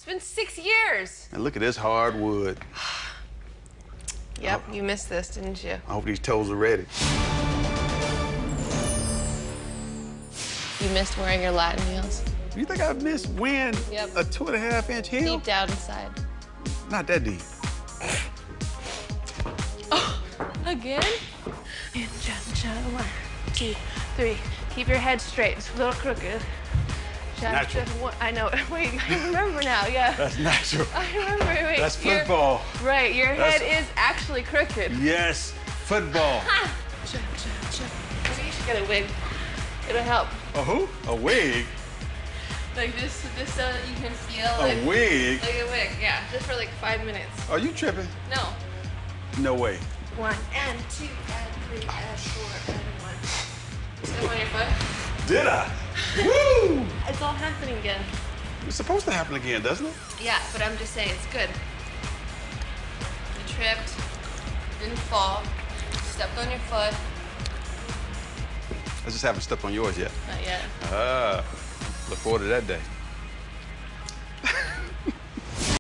It's been 6 years. And look at this hardwood. Yep, you missed this, didn't you? I hope these toes are ready. You missed wearing your Latin heels. You think I missed wearing a 2.5-inch heel? Deep down inside. Not that deep. Oh, again? And cha-cha, 1, 2, 3. Keep your head straight. It's a little crooked. Natural. I know. Wait, I remember now. Yeah. That's natural. I remember. Wait. That's football. Right. Your head is actually crooked. Yes, football. Maybe you should get a wig. It'll help. A who? A wig? Like this so that you can feel a wig? Like a wig, yeah. Just for like 5 minutes. Are you tripping? No. No way. 1 and 2 and 3 and 4 and 1. Step on your foot. Did I? Woo! It's all happening again. It's supposed to happen again, doesn't it? Yeah, but I'm just saying it's good. You tripped, didn't fall, stepped on your foot. I just haven't stepped on yours yet. Not yet. Look forward to that day.